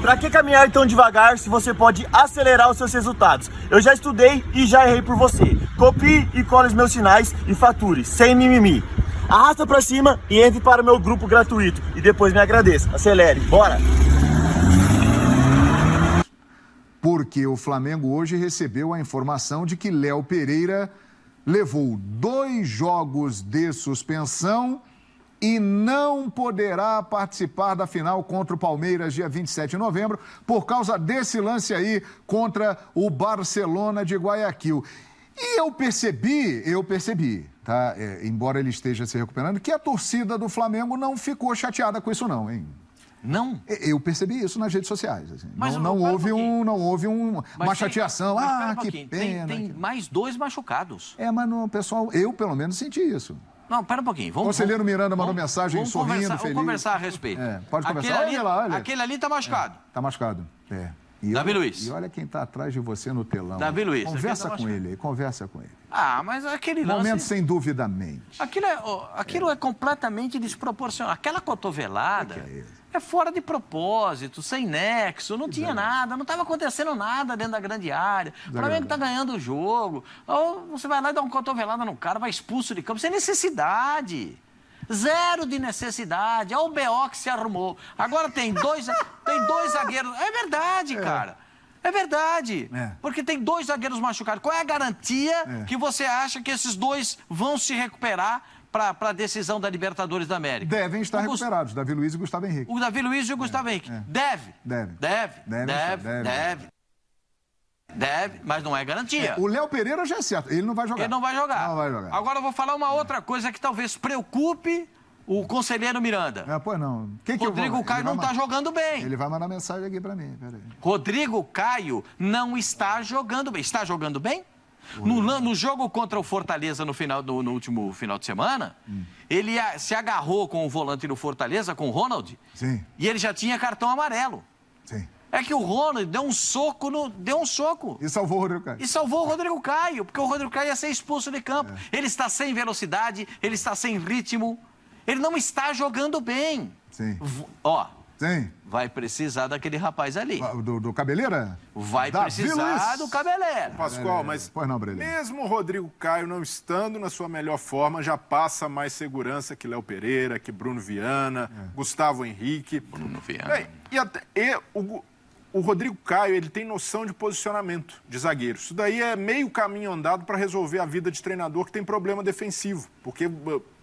Pra que caminhar tão devagar se você pode acelerar os seus resultados? Eu já estudei e já errei por você. Copie e cole os meus sinais e fature, sem mimimi. Arrasta pra cima e entre para o meu grupo gratuito. E depois me agradeça. Acelere, bora! Porque o Flamengo hoje recebeu a informação de que Léo Pereira levou 2 jogos de suspensão e não poderá participar da final contra o Palmeiras dia 27 de novembro por causa desse lance aí contra o Barcelona de Guayaquil. E eu percebi, tá? Embora ele esteja se recuperando, que a torcida do Flamengo não ficou chateada com isso não, hein? Não? Eu percebi isso nas redes sociais. Assim. Mas não houve uma chateação. Que pena. Tem mais 2 machucados. Mas no pessoal, eu pelo menos senti isso. Não, pera um pouquinho. O conselheiro Miranda mandou mensagem sorrindo, feliz. Vamos conversar a respeito. Pode conversar. Olha. Aquele ali tá machucado. Tá machucado. Davi Luiz. E olha quem tá atrás de você no telão. Davi Luiz. Conversa com ele aí, conversa com ele. Mas aquele lance... Momento sem duvidamente. Aquilo é completamente desproporcional. Aquela cotovelada é fora de propósito, sem nexo, não tinha nada, não estava acontecendo nada dentro da grande área. O Flamengo está ganhando o jogo. Ou você vai lá e dá uma cotovelada no cara, vai expulso de campo, sem necessidade. Zero de necessidade. Olha o BO que se arrumou. Agora tem dois zagueiros. É verdade, cara. É verdade. Porque tem 2 zagueiros machucados. Qual é a garantia que você acha que esses 2 vão se recuperar para a decisão da Libertadores da América? Devem estar recuperados, Davi Luiz e Gustavo Henrique. O Davi Luiz e o Gustavo Henrique. Deve, mas não é garantia. O Léo Pereira já é certo, ele não vai jogar. Ele não vai jogar. Agora eu vou falar uma outra coisa que talvez preocupe o conselheiro Miranda. Pois não. Rodrigo Caio não está jogando bem. Ele vai mandar mensagem aqui para mim, peraí. Rodrigo Caio não está jogando bem. Está jogando bem? No jogo contra o Fortaleza no último final de semana, ele se agarrou com o volante do Fortaleza, com o Ronald, e ele já tinha cartão amarelo. É que o Ronald deu um soco. E salvou o Rodrigo Caio. E salvou o Rodrigo Caio, porque o Rodrigo Caio ia ser expulso de campo. Ele está sem velocidade, ele está sem ritmo, ele não está jogando bem. Vai precisar daquele rapaz ali. Do Cabeleira? Vai precisar do Cabeleira. Pascoal, mas mesmo o Rodrigo Caio não estando na sua melhor forma, já passa mais segurança que Léo Pereira, que Bruno Viana, Gustavo Henrique. Bruno Viana. O Rodrigo Caio, ele tem noção de posicionamento de zagueiro. Isso daí é meio caminho andado para resolver a vida de treinador que tem problema defensivo. Porque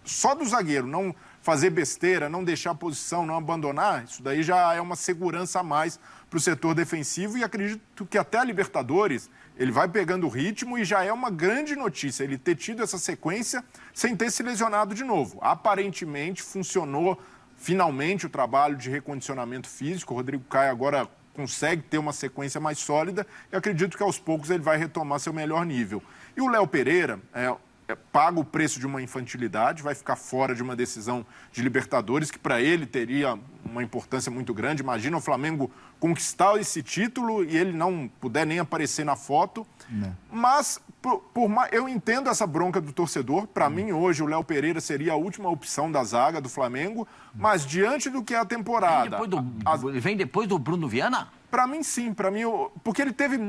só do zagueiro não fazer besteira, não deixar a posição, não abandonar, isso daí já é uma segurança a mais para o setor defensivo e acredito que até a Libertadores ele vai pegando o ritmo e já é uma grande notícia ele ter tido essa sequência sem ter se lesionado de novo. Aparentemente funcionou finalmente o trabalho de recondicionamento físico, o Rodrigo Caio agora consegue ter uma sequência mais sólida e acredito que aos poucos ele vai retomar seu melhor nível. E o Léo Pereira paga o preço de uma infantilidade, vai ficar fora de uma decisão de Libertadores, que para ele teria uma importância muito grande. Imagina o Flamengo conquistar esse título e ele não puder nem aparecer na foto. Mas eu entendo essa bronca do torcedor. Para mim, hoje, o Léo Pereira seria a última opção da zaga do Flamengo. Mas diante do que é a temporada... Vem depois do Bruno Viana? Para mim, sim. Para mim, porque ele teve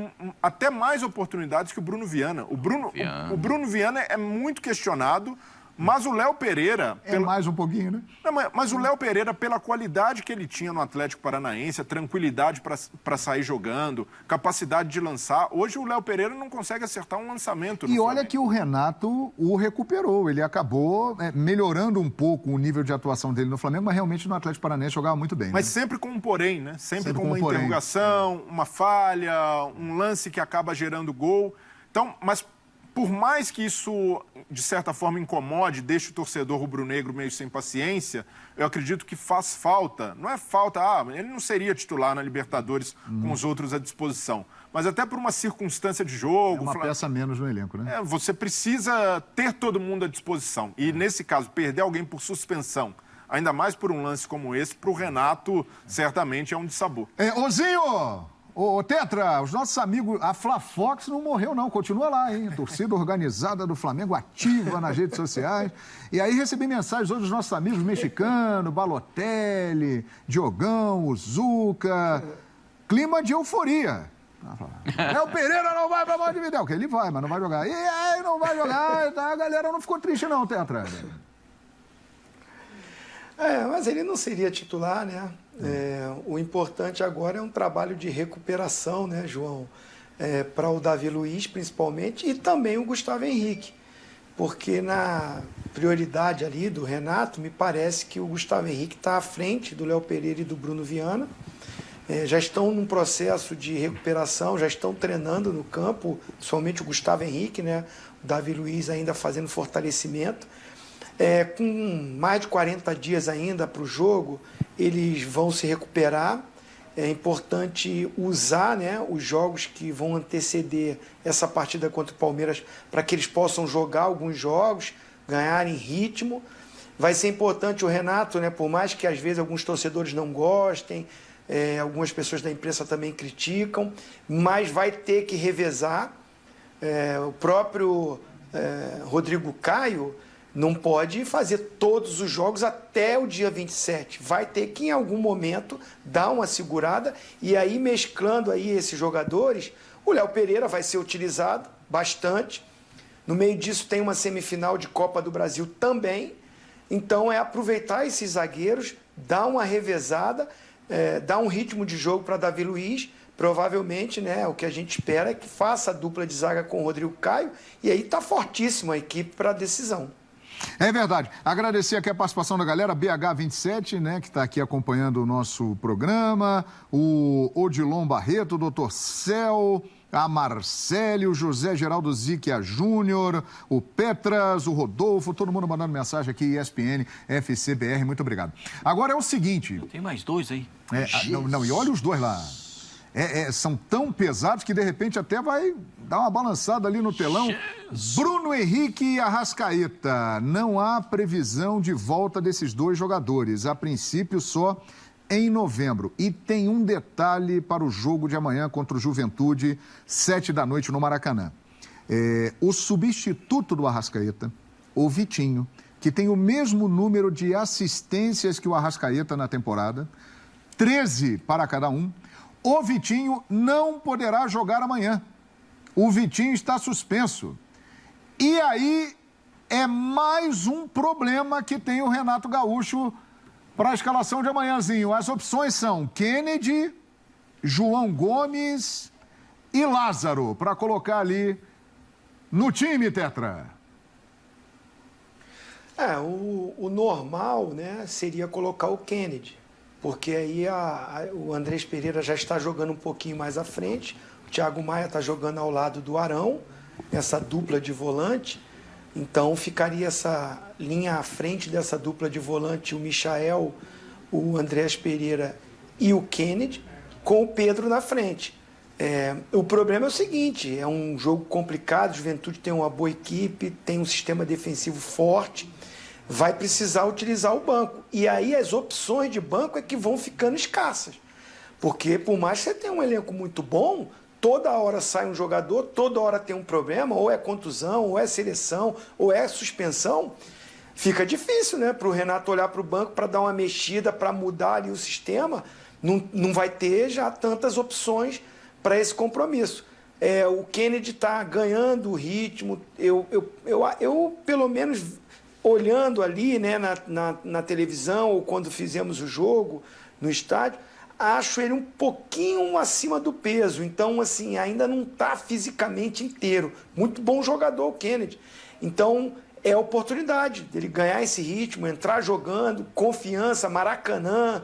até mais oportunidades que o Bruno Viana. O Bruno Viana é muito questionado, mas o Léo Pereira... mais um pouquinho, né? Não, mas o Léo Pereira, pela qualidade que ele tinha no Atlético Paranaense, a tranquilidade para sair jogando, capacidade de lançar, hoje o Léo Pereira não consegue acertar um lançamento. E olha que o Renato o recuperou. Ele acabou melhorando um pouco o nível de atuação dele no Flamengo, mas realmente no Atlético Paranaense jogava muito bem. Mas sempre com um porém, né? Sempre com uma interrogação, uma falha, um lance que acaba gerando gol. Então, mas... Por mais que isso, de certa forma, incomode, deixe o torcedor rubro-negro meio sem paciência, eu acredito que faz falta. Não é falta, ele não seria titular na Libertadores com os outros à disposição. Mas até por uma circunstância de jogo... uma peça menos no elenco, né? Você precisa ter todo mundo à disposição. E, nesse caso, perder alguém por suspensão, ainda mais por um lance como esse, para o Renato, certamente é um dissabor. Ozinho! Ô, Tetra, os nossos amigos, a Flafox não morreu não, continua lá, hein? Torcida organizada do Flamengo, ativa nas redes sociais. E aí recebi mensagens hoje dos nossos amigos mexicanos, Balotelli, Diogão, o Zuca. clima de euforia. Léo Pereira não vai para Montevidéu, que ele vai, mas não vai jogar. E aí não vai jogar, tá? A galera não ficou triste não, Tetra. Mas ele não seria titular, né? O importante agora é um trabalho de recuperação, né, João? Para o Davi Luiz, principalmente, e também o Gustavo Henrique. Porque na prioridade ali do Renato, me parece que o Gustavo Henrique está à frente do Léo Pereira e do Bruno Viana. Já estão num processo de recuperação, já estão treinando no campo, somente o Gustavo Henrique, né? O Davi Luiz ainda fazendo fortalecimento. Com mais de 40 dias ainda para o jogo, eles vão se recuperar. É importante usar, né, os jogos que vão anteceder essa partida contra o Palmeiras para que eles possam jogar alguns jogos, ganharem ritmo. Vai ser importante o Renato, né, por mais que às vezes alguns torcedores não gostem, algumas pessoas da imprensa também criticam, mas vai ter que revezar. O próprio Rodrigo Caio não pode fazer todos os jogos até o dia 27. Vai ter que, em algum momento, dar uma segurada e aí, mesclando aí esses jogadores, o Léo Pereira vai ser utilizado bastante. No meio disso tem uma semifinal de Copa do Brasil também. Então, é aproveitar esses zagueiros, dar uma revezada, dar um ritmo de jogo para Davi Luiz. Provavelmente, né, o que a gente espera é que faça a dupla de zaga com o Rodrigo Caio. E aí está fortíssima a equipe para a decisão. É verdade. Agradecer aqui a participação da galera, BH27, né, que está aqui acompanhando o nosso programa, o Odilon Barreto, o Dr. Cel, a Marcélio, José Geraldo Ziquia Júnior, o Petras, o Rodolfo, todo mundo mandando mensagem aqui, ESPN, FCBR, muito obrigado. Agora é o seguinte... Tem mais dois aí. Não, e olha os dois lá. São tão pesados que de repente até vai dar uma balançada ali no telão. Bruno Henrique e Arrascaeta. Não há previsão de volta desses dois jogadores. A princípio só em novembro. E tem um detalhe para o jogo de amanhã contra o Juventude, 19h no Maracanã. O substituto do Arrascaeta, o Vitinho, que tem o mesmo número de assistências que o Arrascaeta na temporada, 13 para cada um. O Vitinho não poderá jogar amanhã. O Vitinho está suspenso. E aí é mais um problema que tem o Renato Gaúcho para a escalação de amanhãzinho. As opções são Kennedy, João Gomes e Lázaro para colocar ali no time, Tetra. O normal, né, seria colocar o Kennedy. Porque aí o Andrés Pereira já está jogando um pouquinho mais à frente, o Thiago Maia está jogando ao lado do Arão, essa dupla de volante. Então ficaria essa linha à frente dessa dupla de volante, o Michael, o Andrés Pereira e o Kennedy, com o Pedro na frente. O problema é o seguinte, é um jogo complicado, a Juventude tem uma boa equipe, tem um sistema defensivo forte, vai precisar utilizar o banco. E aí as opções de banco é que vão ficando escassas. Porque por mais que você tenha um elenco muito bom, toda hora sai um jogador, toda hora tem um problema, ou é contusão, ou é seleção, ou é suspensão. Fica difícil, né, para o Renato olhar para o banco para dar uma mexida, para mudar ali o sistema. Não vai ter já tantas opções para esse compromisso. O Kennedy está ganhando o ritmo. Eu pelo menos... olhando ali, né, na televisão ou quando fizemos o jogo no estádio, acho ele um pouquinho acima do peso. Então, assim, ainda não está fisicamente inteiro. Muito bom jogador o Kennedy. Então, é a oportunidade dele ganhar esse ritmo, entrar jogando, confiança, Maracanã,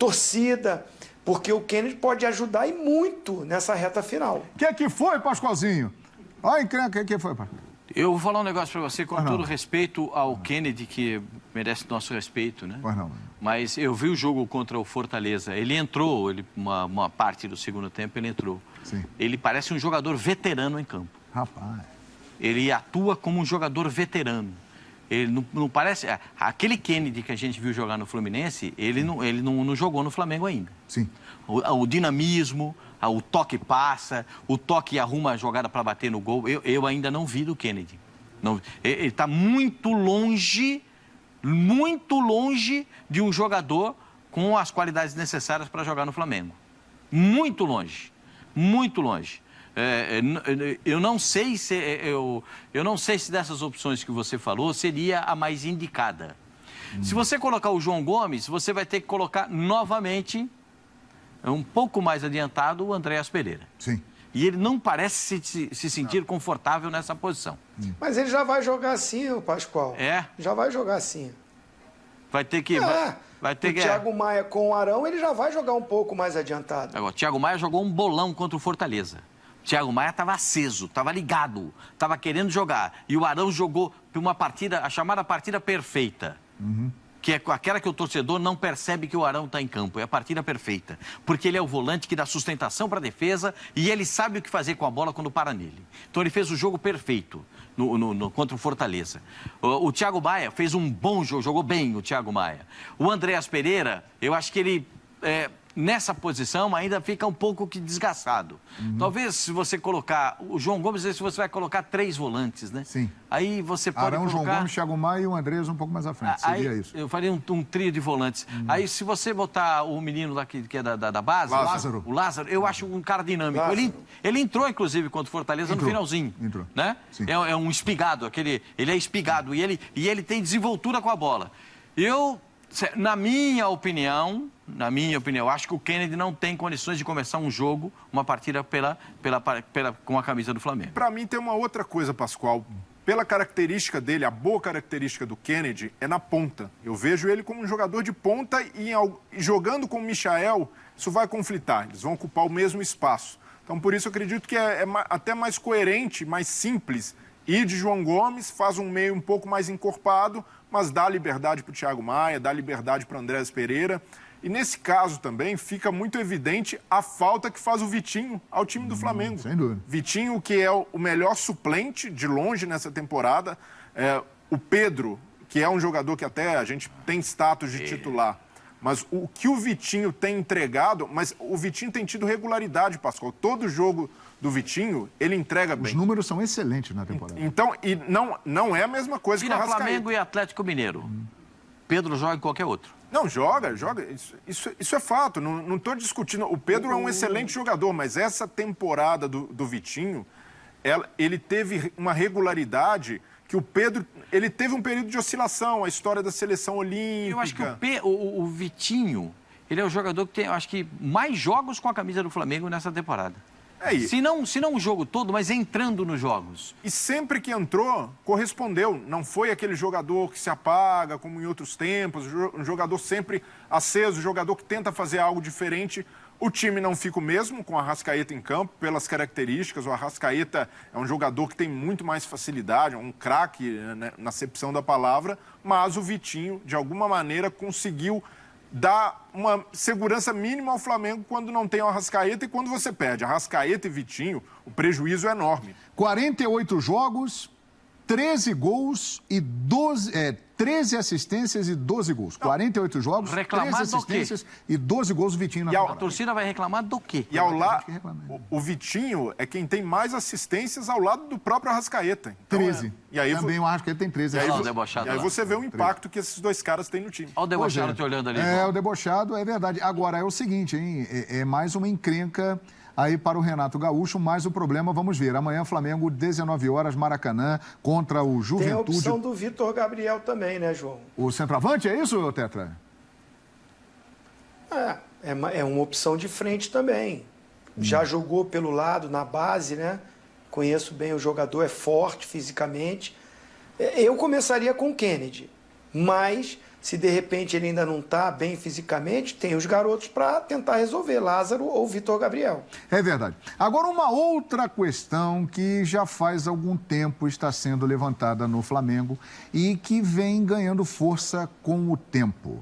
torcida, porque o Kennedy pode ajudar e muito nessa reta final. O que foi, Pascoalzinho? Olha, o que foi, Pascoal? Eu vou falar um negócio para você, com todo respeito ao Kennedy, que merece nosso respeito, né? Pois não. Mas eu vi o jogo contra o Fortaleza. Ele entrou, uma parte do segundo tempo ele entrou. Sim. Ele parece um jogador veterano em campo. Rapaz. Ele atua como um jogador veterano. Ele não parece... Aquele Kennedy que a gente viu jogar no Fluminense, ele não jogou no Flamengo ainda. Sim. O dinamismo... o toque passa, o toque arruma a jogada para bater no gol. Eu ainda não vi do Kennedy. Ele está muito longe de um jogador com as qualidades necessárias para jogar no Flamengo. Muito longe. Muito longe. Eu não sei se dessas opções que você falou seria a mais indicada. Se você colocar o João Gomes, você vai ter que colocar novamente, um pouco mais adiantado, o Andréas Pereira. Sim. E ele não parece se sentir confortável nessa posição. Mas ele já vai jogar assim, o Pascoal. É? Já vai jogar assim. Vai ter que... Vai ter o Thiago Maia com o Arão, ele já vai jogar um pouco mais adiantado. Agora, o Thiago Maia jogou um bolão contra o Fortaleza. O Thiago Maia estava aceso, estava ligado, estava querendo jogar. E o Arão jogou uma partida, a chamada partida perfeita. Que é aquela que o torcedor não percebe que o Arão está em campo. É a partida perfeita. Porque ele é o volante que dá sustentação para a defesa e ele sabe o que fazer com a bola quando para nele. Então ele fez o jogo perfeito contra o Fortaleza. O Thiago Maia fez um bom jogo, jogou bem o Thiago Maia. O Andréas Pereira, eu acho que ele... nessa posição ainda fica um pouco que desgastado. Talvez se você colocar... O João Gomes, se você vai colocar 3 volantes, né? Sim. Aí você pode Arão, colocar... João Gomes, Thiago Maia e o Andrés um pouco mais à frente. Seria isso. Eu faria um trio de volantes. Aí se você botar o menino daqui, que é da base... Lázaro. O Lázaro, eu acho um cara dinâmico. Ele entrou, inclusive, contra o Fortaleza no finalzinho. Entrou. Né? É um espigado. Ele é espigado e ele tem desenvoltura com a bola. Na minha opinião, eu acho que o Kennedy não tem condições de começar um jogo, uma partida com a camisa do Flamengo. Para mim tem uma outra coisa, Pascoal. Pela característica dele, a boa característica do Kennedy é na ponta. Eu vejo ele como um jogador de ponta e jogando com o Michael, isso vai conflitar. Eles vão ocupar o mesmo espaço. Então, por isso, eu acredito que é até mais coerente, mais simples, ir de João Gomes, faz um meio um pouco mais encorpado, mas dá liberdade para o Thiago Maia, dá liberdade para o Andréas Pereira. E nesse caso também fica muito evidente a falta que faz o Vitinho ao time do Flamengo. Sem dúvida. Vitinho, que é o melhor suplente de longe nessa temporada. O Pedro, que é um jogador que até a gente tem status de titular. Mas o que o Vitinho tem entregado... Mas o Vitinho tem tido regularidade, Pascoal. Todo jogo do Vitinho, ele entrega bem. Os números são excelentes na temporada. Então, e não é a mesma coisa que o Arrascaeta. Flamengo e Atlético Mineiro. Pedro joga em qualquer outro. Não, joga. Isso é fato. Não estou discutindo. O Pedro é um excelente jogador, mas essa temporada do Vitinho, ele teve uma regularidade que o Pedro... Ele teve um período de oscilação, a história da seleção olímpica. Eu acho que o Vitinho, ele é o jogador que tem, eu acho que, mais jogos com a camisa do Flamengo nessa temporada. Se não o jogo todo, mas entrando nos jogos. E sempre que entrou, correspondeu. Não foi aquele jogador que se apaga, como em outros tempos, um jogador sempre aceso, um jogador que tenta fazer algo diferente. O time não fica o mesmo com o Arrascaeta em campo, pelas características. O Arrascaeta é um jogador que tem muito mais facilidade, é um craque, né, na acepção da palavra, mas o Vitinho, de alguma maneira, conseguiu dar uma segurança mínima ao Flamengo quando não tem o Arrascaeta e quando você perde Arrascaeta e Vitinho, o prejuízo é enorme. 48 jogos, 13 gols e 13 assistências e 12 gols. 48 jogos, Reclamar 13 assistências e 12 gols do Vitinho na temporada. A torcida vai reclamar do quê? E o Vitinho é quem tem mais assistências ao lado do próprio Arrascaeta. Então, 13. E aí, também o Arrascaeta tem 13. E aí, debochado e aí lá. você vê o impacto que esses dois caras têm no time. Olha o debochado te olhando ali. O debochado é verdade. Agora, é o seguinte, hein? É mais uma encrenca aí para o Renato Gaúcho, mas o problema, vamos ver. Amanhã, Flamengo, 19 horas, Maracanã, contra o Juventude. Tem a opção do Vitor Gabriel também, né, João? O centroavante, é isso, Tetra? É uma opção de frente também. Já jogou pelo lado, na base, né? Conheço bem o jogador, é forte fisicamente. Eu começaria com o Kennedy, mas se de repente ele ainda não está bem fisicamente, tem os garotos para tentar resolver, Lázaro ou Vitor Gabriel. É verdade. Agora, uma outra questão que já faz algum tempo está sendo levantada no Flamengo e que vem ganhando força com o tempo.